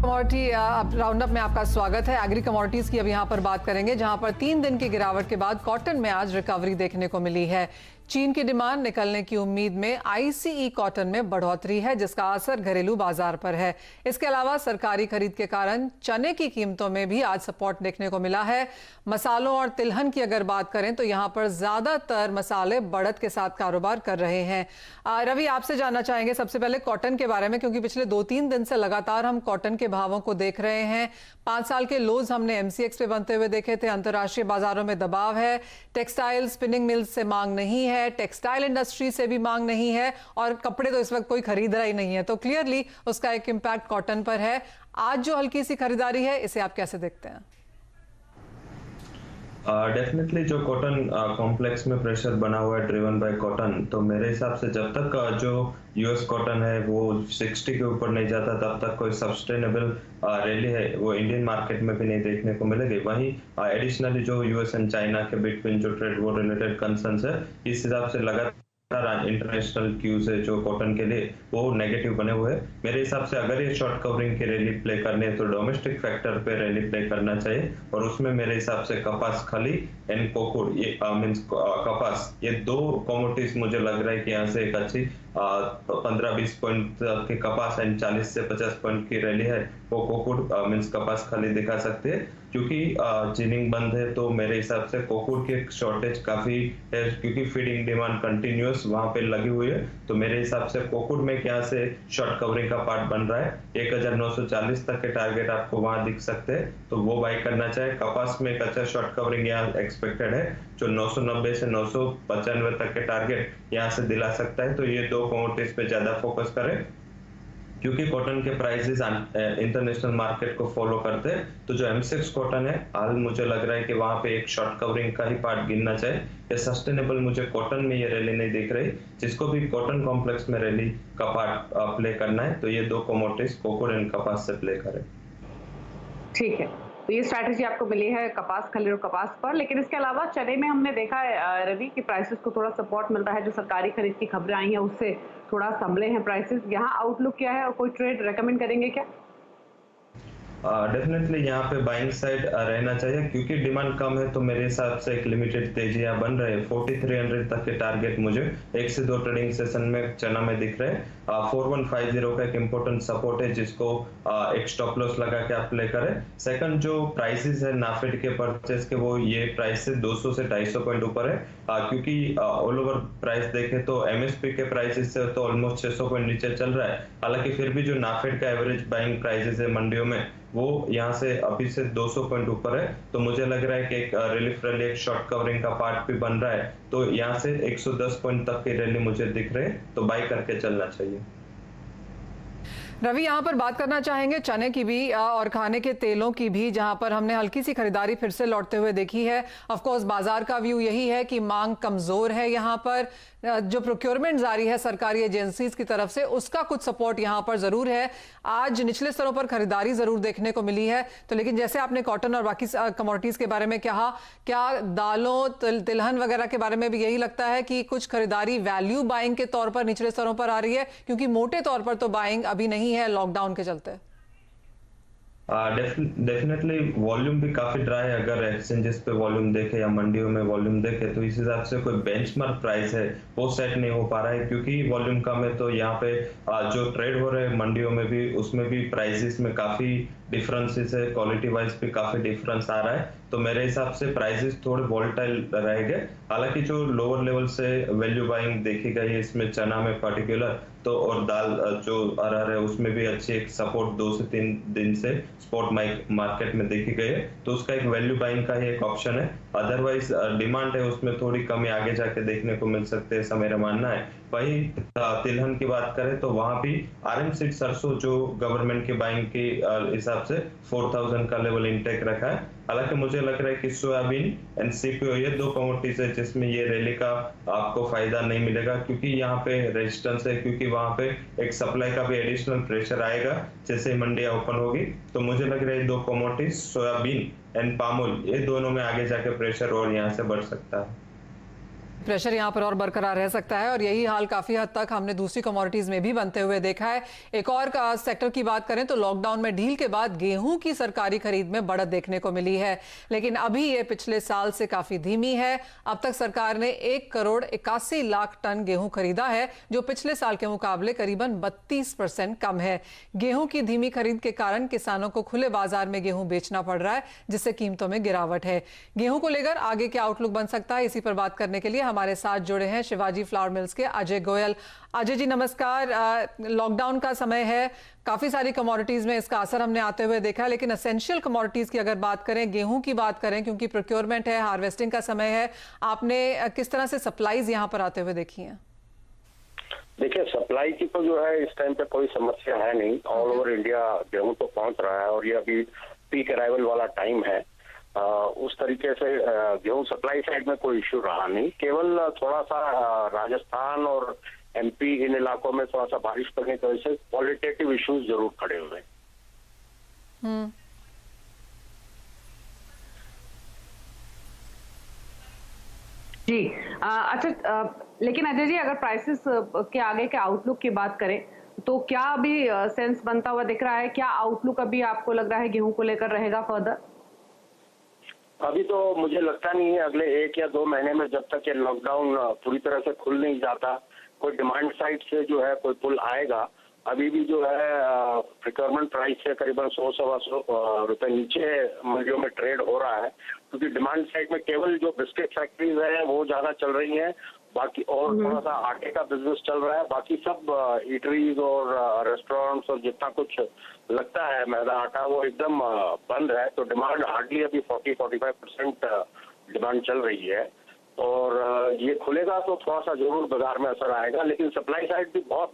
Commodity roundup में आपका स्वागत है। एग्री कमोडिटीज की अब यहाँ पर बात करेंगे, जहाँ पर 3 दिन की गिरावट के बाद कॉटन में आज रिकवरी देखने को मिली है। चीन की डिमांड निकलने की उम्मीद में आईसीई कॉटन में बढ़ोतरी है, जिसका असर घरेलू बाजार पर है। इसके अलावा सरकारी खरीद के कारण चने की कीमतों में भी आज सपोर्ट देखने को मिला है। मसालों और तिलहन की अगर बात करें तो यहाँ पर ज्यादातर मसाले बढ़त के साथ कारोबार कर रहे हैं। रवि, आपसे जानना चाहेंगे सबसे पहले कॉटन के बारे में, क्योंकि पिछले 2-3 दिन से लगातार हम कॉटन के भावों को देख रहे हैं। 5 साल के लोज हमने एमसीएक्स पे बनते हुए देखे थे। अंतर्राष्ट्रीय बाजारों में दबाव है, टेक्सटाइल स्पिनिंग मिल्स से मांग नहीं है, टेक्सटाइल इंडस्ट्री से भी मांग नहीं है, और कपड़े तो इस वक्त कोई खरीद रहा ही नहीं है, तो क्लियरली उसका एक इम्पैक्ट कॉटन पर है। आज जो हल्की सी खरीदारी है, इसे आप कैसे देखते हैं? डेफिनेटली जो कॉटन कॉम्प्लेक्स में प्रेशर बना हुआ है ड्रिवन बाय कॉटन, तो मेरे हिसाब से जब तक जो यूएस कॉटन है वो 60 के ऊपर नहीं जाता, तब तक कोई सस्टेनेबल रैली है वो इंडियन मार्केट में भी नहीं देखने को मिलेगी। वहीं एडिशनली जो यूएस एंड चाइना के बिटवीन जो ट्रेड वॉर रिलेटेड कंसर्न्स है, इस हिसाब से लगातार इंटरनेशनल क्यूज है जो कॉटन के लिए वो नेगेटिव बने हुए हैं। मेरे हिसाब से अगर ये शॉर्ट कवरिंग की रैली प्ले करनी है तो डोमेस्टिक फैक्टर पे रैली प्ले करना चाहिए, और उसमें मेरे हिसाब से कपास खली एंड कोकुड़, ये मींस कपास, ये 2 कमोडिटीज मुझे लग रहा है कि यहाँ से एक अच्छी 15-20 पॉइंट के कपास एंड 40 से 50 पॉइंट की रैली है वो कोकुड़ मींस कपास खाली दिखा सकते हैं। क्योंकि जिनिंग बंद है तो मेरे हिसाब से कोकुड़ की शॉर्टेज काफी है, क्योंकि फीडिंग डिमांड कंटिन्यूअस वहां पे लगी हुई है। तो मेरे हिसाब से कोकुड़ में क्या से शॉर्ट कवरिंग का पार्ट बन रहा है, 1940 तक के टारगेट आपको वहां दिख सकते हैं, तो वो बाई करना चाहिए। कपास में एक अच्छा शॉर्ट कवरिंग यहाँ एक्सपेक्टेड है, जो 990 से 995 तक के टारगेट यहाँ से दिला सकता है। तो ये 2 कमोडिटीज पे ज्यादा फोकस करें, क्योंकि कॉटन के प्राइसेस इंटरनेशनल मार्केट को फॉलो करते हैं। तो जो एमसीएक्स कॉटन है, हाल मुझे लग रहा है कि वहां पे एक शॉर्ट कवरिंग का ही पार्ट गिनना चाहिए। ये सस्टेनेबल मुझे कॉटन में ये रैली नहीं दिख रही। जिसको भी कॉटन कॉम्प्लेक्स में रैली का पार्ट प्ले करना है तो ये 2 कमोडिटीज कोकुड़ एंड कपास से प्ले करें। ठीक है, तो ये स्ट्रैटेजी आपको मिली है कपास खली और कपास पर। लेकिन इसके अलावा चने में हमने देखा है रवि कि प्राइसेस को थोड़ा सपोर्ट मिल रहा है। जो सरकारी खरीद की खबरें आई हैं उससे थोड़ा संभले हैं प्राइसेस। यहाँ आउटलुक क्या है और कोई ट्रेड रेकमेंड करेंगे क्या? डेफिनेटली यहाँ पे बाइंग साइड रहना चाहिए, क्योंकि डिमांड कम है तो मेरे हिसाब से एक लिमिटेड तेजी यहाँ बन रहे हैं। 4300 तक के टारगेट मुझे 1 से 2 ट्रेडिंग सेशन में चना में दिख रहे हैं। 4150 का एक इम्पोर्टेंट सपोर्ट है, जिसको एक स्टॉप लॉस लगा के आप प्ले करें। सेकंड जो प्राइसेस है नाफेड के परचेस के, वो ये प्राइस से 200 से 250 पॉइंट ऊपर है, क्योंकि ऑल ओवर प्राइस देखे तो एमएसपी के प्राइसेस से तो ऑलमोस्ट 600 पॉइंट नीचे चल रहा है। हालांकि फिर भी जो नाफेड का एवरेज बाइंग प्राइसेस है मंडियों में, वो यहाँ से अभी से 200 पॉइंट ऊपर है। तो मुझे लग रहा है कि एक रिलीफ रैली, एक शॉर्ट कवरिंग का पार्ट भी बन रहा है, तो यहाँ से 110 पॉइंट तक की रैली मुझे दिख रही है, तो बाई करके चलना चाहिए। रवि, यहाँ पर बात करना चाहेंगे चने की भी और खाने के तेलों की भी, जहाँ पर हमने हल्की सी खरीदारी फिर से लौटते हुए देखी है। ऑफ कोर्स बाजार का व्यू यही है कि मांग कमजोर है। यहाँ पर जो प्रोक्योरमेंट जारी है सरकारी एजेंसीज की तरफ से, उसका कुछ सपोर्ट यहाँ पर जरूर है। आज निचले स्तरों पर खरीदारी जरूर देखने को मिली है। तो लेकिन जैसे आपने कॉटन और बाकी कमोडिटीज के बारे में कहा, क्या दालों तिलहन वगैरह के बारे में भी यही लगता है कि कुछ खरीदारी वैल्यू बाइंग के तौर पर निचले स्तरों पर आ रही है, क्योंकि मोटे तौर पर तो बाइंग अभी नहीं है लॉकडाउन के चलते? डेफिनेटली वॉल्यूम भी काफी ड्राई है। अगर एक्सचेंजेस पे वॉल्यूम देखे या मंडियों में वॉल्यूम देखे, तो इस हिसाब से कोई बेंचमार्क प्राइस है वो सेट नहीं हो पा रहा है, क्योंकि वॉल्यूम कम है। तो यहाँ पे जो ट्रेड हो रहे हैं मंडियों में भी, उसमें भी प्राइसेस में काफी डिफरेंसेस है, क्वालिटी वाइज भी काफी डिफरेंस आ रहा है। तो मेरे हिसाब से प्राइसेस थोड़े वोलेटाइल रहेंगे। हालांकि जो लोअर लेवल से वैल्यू बाइंग देखी गई है इसमें चना में पर्टिकुलर, तो और दाल जो अरहर है उसमें भी अच्छी एक सपोर्ट 2 से 3 दिन से स्पॉट मार्केट में देखी गई है, तो उसका एक वैल्यू बाइंग का ही एक ऑप्शन है। अदरवाइज डिमांड है उसमें थोड़ी कमी आगे जाके देखने को मिल सकते है, ऐसा मेरा मानना है। वही तिलहन की बात करें तो वहां भी आरएम सीड सरसों जो गवर्नमेंट के बाइंग के हिसाब से 4000 का लेवल इनटेक रखा है। हालांकि मुझे लग रहा है कि सोयाबीन एंड सीपीओ ये 2 कमोडिटीज है जिसमें ये रैली का आपको फायदा नहीं मिलेगा, क्योंकि यहाँ पे रेजिस्टेंस है, क्योंकि वहां पे एक सप्लाई का भी एडिशनल प्रेशर आएगा जैसे ही मंडियां ओपन होगी। तो मुझे लग रहा है 2 commodities soybean and palm oil, ये दोनों में आगे जाके प्रेशर और यहाँ से बढ़ सकता है। प्रेशर यहाँ पर और बरकरार रह सकता है और यही हाल काफी हद तक हमने दूसरी कमोडिटीज में भी बनते हुए देखा है। एक और सेक्टर की बात करें तो लॉकडाउन में ढील के बाद गेहूं की सरकारी खरीद में बढ़त देखने को मिली है, लेकिन अभी ये पिछले साल से काफी धीमी है। अब तक सरकार ने 1,81,00,000 टन गेहूं खरीदा है, जो पिछले साल के मुकाबले करीबन 32% कम है। गेहूं की धीमी खरीद के कारण किसानों को खुले बाजार में गेहूं बेचना पड़ रहा है, जिससे कीमतों में गिरावट है। गेहूं को लेकर आगे क्या आउटलुक बन सकता है, इसी पर बात करने के लिए हमारे साथ जुड़े हैं शिवाजी फ्लावर मिल्स के अजय गोयल। अजय जी नमस्कार। लॉकडाउन का समय है, काफी सारी कमोडिटीज में इसका असर हमने आते हुए देखा है, लेकिन एसेंशियल कमोडिटीज की अगर बात करें, गेहूं की बात करें, क्योंकि प्रोक्योरमेंट है, हार्वेस्टिंग का समय है, आपने किस तरह से सप्लाईज यहां पर आते हुए देखी हैं? देखिए, सप्लाई की तो जो है इस टाइम पे कोई समस्या है नहीं। ऑल ओवर इंडिया गेहूं तो पहुंच रहा है और ये अभी पीक अराइवल वाला टाइम है। उस तरीके से गेहूं सप्लाई साइड में कोई इश्यू रहा नहीं। केवल थोड़ा सा राजस्थान और एमपी इन इलाकों में थोड़ा सा बारिश पड़ने की वजह से क्वालिटेटिव इश्यूज जरूर खड़े हुए हैं। जी अच्छा, लेकिन अजय जी अगर प्राइसेस के आगे के आउटलुक की बात करें तो क्या अभी सेंस बनता हुआ दिख रहा है? क्या आउटलुक अभी आपको लग रहा है गेहूं को लेकर रहेगा फर्दर? अभी तो मुझे लगता नहीं है अगले 1 या 2 महीने में, जब तक ये लॉकडाउन पूरी तरह से खुल नहीं जाता, कोई डिमांड साइड से जो है कोई पुल आएगा। अभी भी जो है प्रिक्योरमेंट प्राइस से करीबन 100-125 रुपए नीचे मंडियों में ट्रेड हो रहा है, क्योंकि डिमांड साइड में केवल जो बिस्किट फैक्ट्रीज है वो ज्यादा चल रही हैं, बाकी और थोड़ा सा आटे का बिजनेस चल रहा है। बाकी सब ईटरीज और रेस्टोरेंट्स और जितना कुछ लगता है मैदा आटा वो एकदम बंद है। तो डिमांड हार्डली अभी 40-45% डिमांड चल रही है और ये खुलेगा तो थोड़ा सा जरूर बाजार में असर आएगा, लेकिन सप्लाई साइड भी बहुत